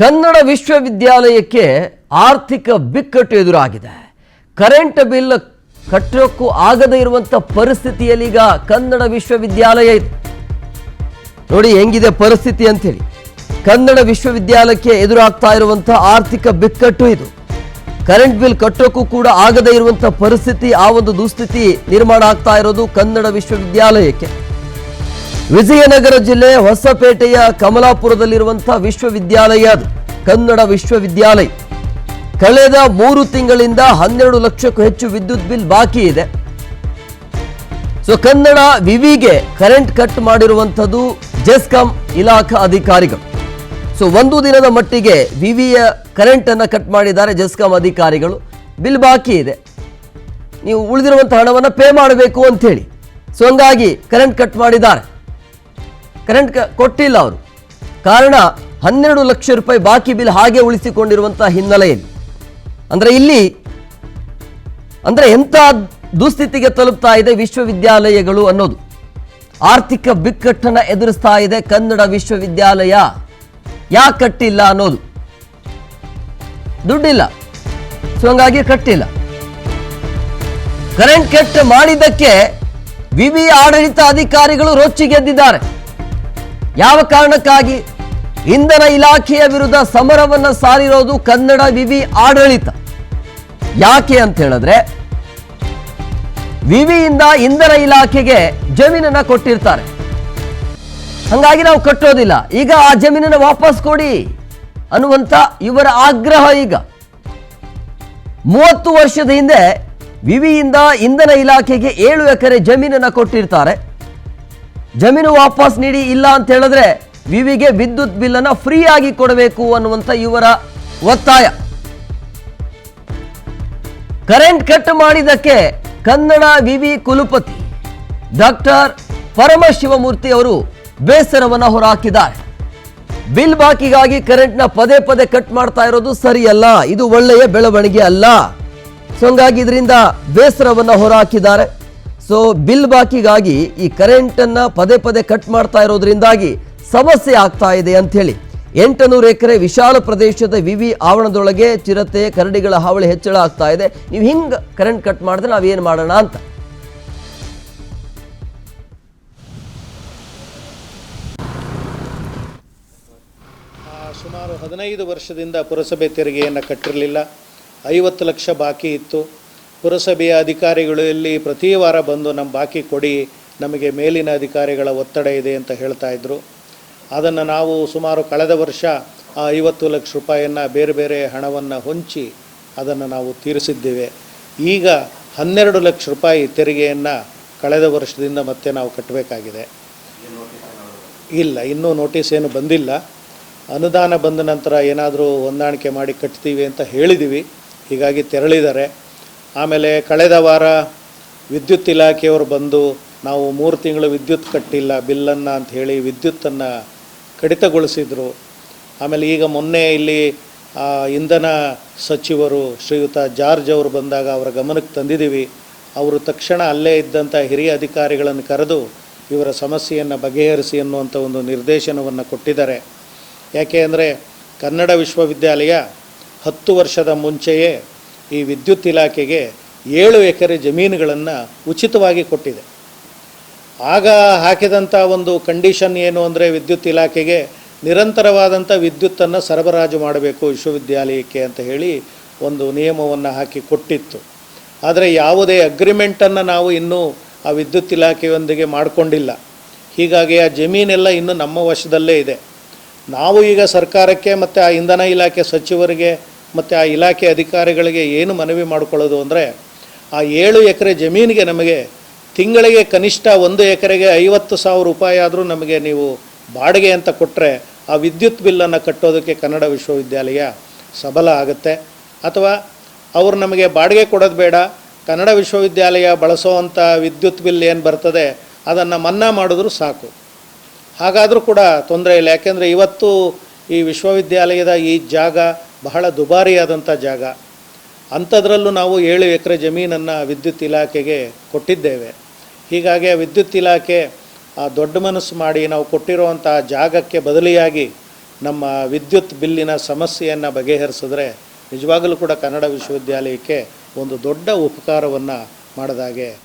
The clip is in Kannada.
ಕನ್ನಡ ವಿಶ್ವವಿದ್ಯಾಲಯಕ್ಕೆ ಆರ್ಥಿಕ ಬಿಕ್ಕಟ್ಟು ಎದುರಾಗಿದೆ. ಕರೆಂಟ್ ಬಿಲ್ ಕಟ್ಟೋಕ್ಕೂ ಆಗದೇ ಇರುವಂತ ಪರಿಸ್ಥಿತಿಯಲ್ಲಿ ಈಗ ಕನ್ನಡ ವಿಶ್ವವಿದ್ಯಾಲಯ ಇದೆ. ನೋಡಿ ಹೆಂಗಿದೆ ಪರಿಸ್ಥಿತಿ ಅಂತ ಹೇಳಿ. ಕನ್ನಡ ವಿಶ್ವವಿದ್ಯಾಲಯಕ್ಕೆ ಎದುರಾಗ್ತಾ ಇರುವಂತ ಆರ್ಥಿಕ ಬಿಕ್ಕಟ್ಟು ಇದು. ಕರೆಂಟ್ ಬಿಲ್ ಕಟ್ಟೋಕ್ಕೂ ಕೂಡ ಆಗದೇ ಇರುವಂತ ಪರಿಸ್ಥಿತಿ, ಆ ಒಂದು ದುಸ್ಥಿತಿ ನಿರ್ಮಾಣ ಆಗ್ತಾ ಇರೋದು ಕನ್ನಡ ವಿಶ್ವವಿದ್ಯಾಲಯಕ್ಕೆ. ವಿಜಯನಗರ ಜಿಲ್ಲೆ ಹೊಸಪೇಟೆಯ ಕಮಲಾಪುರದಲ್ಲಿರುವಂತಹ ವಿಶ್ವವಿದ್ಯಾಲಯ ಅದು ಕನ್ನಡ ವಿಶ್ವವಿದ್ಯಾಲಯ. ಕಳೆದ 3 ತಿಂಗಳಿಂದ 12 ಲಕ್ಷಕ್ಕೂ ಹೆಚ್ಚು ವಿದ್ಯುತ್ ಬಿಲ್ ಬಾಕಿ ಇದೆ. ಸೊ ಕನ್ನಡ ವಿವಿಗೆ ಕರೆಂಟ್ ಕಟ್ ಮಾಡಿರುವಂಥದ್ದು ಜೆಸ್ಕಾಂ ಇಲಾಖಾ ಅಧಿಕಾರಿಗಳು. ಸೊ ಒಂದು ದಿನದ ಮಟ್ಟಿಗೆ ವಿವಿಯ ಕರೆಂಟ್ ಅನ್ನು ಕಟ್ ಮಾಡಿದ್ದಾರೆ ಜೆಸ್ಕಾಂ ಅಧಿಕಾರಿಗಳು. ಬಿಲ್ ಬಾಕಿ ಇದೆ, ನೀವು ಉಳಿದಿರುವಂಥ ಹಣವನ್ನು ಪೇ ಮಾಡಬೇಕು ಅಂತ ಹೇಳಿ. ಸೊ ಹಂಗಾಗಿ ಕರೆಂಟ್ ಕಟ್ ಮಾಡಿದ್ದಾರೆ. ಕರೆಂಟ್ ಕೊಟ್ಟಿಲ್ಲ ಅವರು. ಕಾರಣ 12 ಲಕ್ಷ ರೂಪಾಯಿ ಬಾಕಿ ಬಿಲ್ ಹಾಗೆ ಉಳಿಸಿಕೊಂಡಿರುವಂತಹ ಹಿನ್ನೆಲೆಯಲ್ಲಿ ಅಂದ್ರೆ ಎಂಥ ದುಸ್ಥಿತಿಗೆ ತಲುಪ್ತಾ ಇದೆ ವಿಶ್ವವಿದ್ಯಾಲಯಗಳು ಅನ್ನೋದು. ಆರ್ಥಿಕ ಬಿಕ್ಕಟ್ಟನ್ನು ಎದುರಿಸ್ತಾ ಇದೆ ಕನ್ನಡ ವಿಶ್ವವಿದ್ಯಾಲಯ. ಯಾಕೆ ಕಟ್ಟಿಲ್ಲ ಅನ್ನೋದು, ದುಡ್ಡಿಲ್ಲ, ಸೊ ಹಂಗಾಗಿ ಕಟ್ಟಿಲ್ಲ. ಕರೆಂಟ್ ಕಟ್ ಮಾಡಿದ್ದಕ್ಕೆ ವಿವಿ ಆಡಳಿತ ಅಧಿಕಾರಿಗಳು ರೊಚ್ಚಿಗೆದ್ದಿದ್ದಾರೆ. ಯಾವ ಕಾರಣಕ್ಕಾಗಿ? ಇಂಧನ ಇಲಾಖೆಯ ವಿರುದ್ಧ ಸಮರವನ್ನ ಸಾರಿರೋದು ಕನ್ನಡ ವಿವಿ ಆಡಳಿತ. ಯಾಕೆ ಅಂತ ಹೇಳಿದ್ರೆ, ವಿವಿಯಿಂದ ಇಂಧನ ಇಲಾಖೆಗೆ ಜಮೀನನ್ನ ಕೊಟ್ಟಿರ್ತಾರೆ, ಹಂಗಾಗಿ ನಾವು ಕಟ್ಟೋದಿಲ್ಲ, ಈಗ ಆ ಜಮೀನನ್ನು ವಾಪಸ್ ಕೊಡಿ ಅನ್ನುವಂತ ಇವರ ಆಗ್ರಹ. ಈಗ 30 ವರ್ಷದ ಹಿಂದೆ ವಿವಿಯಿಂದ ಇಂಧನ ಇಲಾಖೆಗೆ 7 ಎಕರೆ ಜಮೀನನ್ನ ಕೊಟ್ಟಿರ್ತಾರೆ. ಜಮೀನು ವಾಪಸ್ ನೀಡಿ, ಇಲ್ಲ ಅಂತ ಹೇಳಿದ್ರೆ ವಿವಿಗೆ ವಿದ್ಯುತ್ ಬಿಲ್ ಅನ್ನ ಫ್ರೀ ಆಗಿ ಕೊಡಬೇಕು ಅನ್ನುವಂತ ಇವರ ಒತ್ತಾಯ. ಕರೆಂಟ್ ಕಟ್ ಮಾಡಿದ್ದಕ್ಕೆ ಕನ್ನಡ ವಿವಿ ಕುಲಪತಿ ಡಾಕ್ಟರ್ ಪರಮಶಿವಮೂರ್ತಿ ಅವರು ಬೇಸರವನ್ನ ಹೊರಹಾಕಿದ್ದಾರೆ. ಬಿಲ್ ಬಾಕಿಗಾಗಿ ಕರೆಂಟ್ನ ಪದೇ ಪದೇ ಕಟ್ ಮಾಡ್ತಾ ಇರೋದು ಸರಿಯಲ್ಲ, ಇದು ಒಳ್ಳೆಯ ಬೆಳವಣಿಗೆ ಅಲ್ಲ. ಸೊ ಹಂಗಾಗಿ ಇದರಿಂದ ಬೇಸರವನ್ನ ಹೊರಹಾಕಿದ್ದಾರೆ. ಸೊ ಬಿಲ್ ಬಾಕಿಗಾಗಿ ಈ ಕರೆಂಟ್ ಅನ್ನ ಪದೇ ಪದೇ ಕಟ್ ಮಾಡ್ತಾ ಇರೋದ್ರಿಂದಾಗಿ ಸಮಸ್ಯೆ ಆಗ್ತಾ ಇದೆ ಅಂತ ಹೇಳಿ 800 ಎಕರೆ ವಿಶಾಲ ಪ್ರದೇಶದ ವಿವಿ ಆವರಣದೊಳಗೆ ಚಿರತೆ ಕರಡಿಗಳ ಹಾವಳಿ ಹೆಚ್ಚಳ ಆಗ್ತಾ ಇದೆ. ನೀವು ಹಿಂಗ್ ಕರೆಂಟ್ ಕಟ್ ಮಾಡಿದ್ರೆ ನಾವೇನ್ ಮಾಡೋಣ ಅಂತ. ಸುಮಾರು 15 ವರ್ಷದಿಂದ ಪುರಸಭೆ ತೆರಿಗೆಯನ್ನು ಕಟ್ಟಿರಲಿಲ್ಲ. 50 ಲಕ್ಷ ಬಾಕಿ ಇತ್ತು. ಪುರಸಭೆಯ ಅಧಿಕಾರಿಗಳು ಇಲ್ಲಿ ಪ್ರತಿ ವಾರ ಬಂದು ನಮ್ಮ ಬಾಕಿ ಕೊಡಿ, ನಮಗೆ ಮೇಲಿನ ಅಧಿಕಾರಿಗಳ ಒತ್ತಡ ಇದೆ ಅಂತ ಹೇಳ್ತಾ ಇದ್ರು. ಅದನ್ನು ನಾವು ಸುಮಾರು ಕಳೆದ ವರ್ಷ ಆ 50 ಲಕ್ಷ ರೂಪಾಯಿಯನ್ನು ಬೇರೆ ಬೇರೆ ಹಣವನ್ನು ಹೊಂಚಿ ಅದನ್ನು ನಾವು ತೀರಿಸಿದ್ದೇವೆ. ಈಗ 12 ಲಕ್ಷ ರೂಪಾಯಿ ತೆರಿಗೆಯನ್ನು ಕಳೆದ ವರ್ಷದಿಂದ ಮತ್ತೆ ನಾವು ಕಟ್ಟಬೇಕಾಗಿದೆ. ಇಲ್ಲ, ಇನ್ನೂ ನೋಟಿಸ್ ಏನು ಬಂದಿಲ್ಲ. ಅನುದಾನ ಬಂದ ನಂತರ ಏನಾದರೂ ಹೊಂದಾಣಿಕೆ ಮಾಡಿ ಕಟ್ತೀವಿ ಅಂತ ಹೇಳಿದ್ದೀವಿ, ಹೀಗಾಗಿ ತೆರಳಿದ್ದಾರೆ. ಆಮೇಲೆ ಕಳೆದ ವಾರ ವಿದ್ಯುತ್ ಇಲಾಖೆಯವರು ಬಂದು ನಾವು 3 ತಿಂಗಳು ವಿದ್ಯುತ್ ಕಟ್ಟಿಲ್ಲ ಬಿಲ್ಲನ್ನು ಅಂತ ಹೇಳಿ ವಿದ್ಯುತ್ತನ್ನು ಕಡಿತಗೊಳಿಸಿದರು. ಆಮೇಲೆ ಈಗ ಮೊನ್ನೆ ಇಲ್ಲಿ ಇಂಧನ ಸಚಿವರು ಶ್ರೀಯುತ ಜಾರ್ಜ್ ಅವರು ಬಂದಾಗ ಅವರ ಗಮನಕ್ಕೆ ತಂದಿದ್ದೀವಿ. ಅವರು ತಕ್ಷಣ ಅಲ್ಲೇ ಇದ್ದಂಥ ಹಿರಿಯ ಅಧಿಕಾರಿಗಳನ್ನು ಕರೆದು ಇವರ ಸಮಸ್ಯೆಯನ್ನು ಬಗೆಹರಿಸಿ ಅನ್ನುವಂಥ ಒಂದು ನಿರ್ದೇಶನವನ್ನು ಕೊಟ್ಟಿದ್ದಾರೆ. ಯಾಕೆ ಅಂದರೆ ಕನ್ನಡ ವಿಶ್ವವಿದ್ಯಾಲಯ 10 ವರ್ಷದ ಮುಂಚೆಯೇ ಈ ವಿದ್ಯುತ್ ಇಲಾಖೆಗೆ 7 ಎಕರೆ ಜಮೀನುಗಳನ್ನು ಉಚಿತವಾಗಿ ಕೊಟ್ಟಿದೆ. ಆಗ ಹಾಕಿದಂಥ ಒಂದು ಕಂಡೀಷನ್ ಏನು ಅಂದರೆ ವಿದ್ಯುತ್ ಇಲಾಖೆಗೆ ನಿರಂತರವಾದಂಥ ವಿದ್ಯುತ್ತನ್ನು ಸರಬರಾಜು ಮಾಡಬೇಕು ವಿಶ್ವವಿದ್ಯಾಲಯಕ್ಕೆ ಅಂತ ಹೇಳಿ ಒಂದು ನಿಯಮವನ್ನು ಹಾಕಿ ಕೊಟ್ಟಿತ್ತು. ಆದರೆ ಯಾವುದೇ ಅಗ್ರಿಮೆಂಟನ್ನು ನಾವು ಇನ್ನೂ ಆ ವಿದ್ಯುತ್ ಇಲಾಖೆಯೊಂದಿಗೆ ಮಾಡಿಕೊಂಡಿಲ್ಲ. ಹೀಗಾಗಿ ಆ ಜಮೀನೆಲ್ಲ ಇನ್ನೂ ನಮ್ಮ ವಶದಲ್ಲೇ ಇದೆ. ನಾವು ಈಗ ಸರ್ಕಾರಕ್ಕೆ ಮತ್ತು ಆ ಇಂಧನ ಇಲಾಖೆ ಸಚಿವರಿಗೆ ಮತ್ತು ಆ ಇಲಾಖೆ ಅಧಿಕಾರಿಗಳಿಗೆ ಏನು ಮನವಿ ಮಾಡಿಕೊಳ್ಳೋದು ಅಂದರೆ, ಆ 7 ಎಕರೆ ಜಮೀನಿಗೆ ನಮಗೆ ತಿಂಗಳಿಗೆ ಕನಿಷ್ಠ 1 ಎಕರೆಗೆ 50,000 ರೂಪಾಯಿ ಆದರೂ ನಮಗೆ ನೀವು ಬಾಡಿಗೆ ಅಂತ ಕೊಟ್ಟರೆ ಆ ವಿದ್ಯುತ್ ಬಿಲ್ಲನ್ನು ಕಟ್ಟೋದಕ್ಕೆ ಕನ್ನಡ ವಿಶ್ವವಿದ್ಯಾಲಯ ಸಬಲ ಆಗುತ್ತೆ. ಅಥವಾ ಅವರು ನಮಗೆ ಬಾಡಿಗೆ ಕೊಡೋದು ಬೇಡ, ಕನ್ನಡ ವಿಶ್ವವಿದ್ಯಾಲಯ ಬಳಸೋವಂಥ ವಿದ್ಯುತ್ ಬಿಲ್ ಏನು ಬರ್ತದೆ ಅದನ್ನು ಮನ್ನಾ ಮಾಡಿದ್ರೂ ಸಾಕು. ಹಾಗಾದರೂ ಕೂಡ ತೊಂದರೆ ಇಲ್ಲ. ಯಾಕೆಂದರೆ ಇವತ್ತು ಈ ವಿಶ್ವವಿದ್ಯಾಲಯದ ಈ ಜಾಗ ಬಹಳ ದುಬಾರಿಯಾದಂಥ ಜಾಗ. ಅಂಥದ್ರಲ್ಲೂ ನಾವು 7 ಎಕರೆ ಜಮೀನನ್ನು ವಿದ್ಯುತ್ ಇಲಾಖೆಗೆ ಕೊಟ್ಟಿದ್ದೇವೆ. ಹೀಗಾಗಿ ವಿದ್ಯುತ್ ಇಲಾಖೆ ದೊಡ್ಡ ಮನಸ್ಸು ಮಾಡಿ ನಾವು ಕೊಟ್ಟಿರುವಂಥ ಜಾಗಕ್ಕೆ ಬದಲಿಯಾಗಿ ನಮ್ಮ ವಿದ್ಯುತ್ ಬಿಲ್ಲಿನ ಸಮಸ್ಯೆಯನ್ನು ಬಗೆಹರಿಸಿದ್ರೆ ನಿಜವಾಗಲೂ ಕೂಡ ಕನ್ನಡ ವಿಶ್ವವಿದ್ಯಾಲಯಕ್ಕೆ ಒಂದು ದೊಡ್ಡ ಉಪಕಾರವನ್ನು ಮಾಡಿದಾಗೆ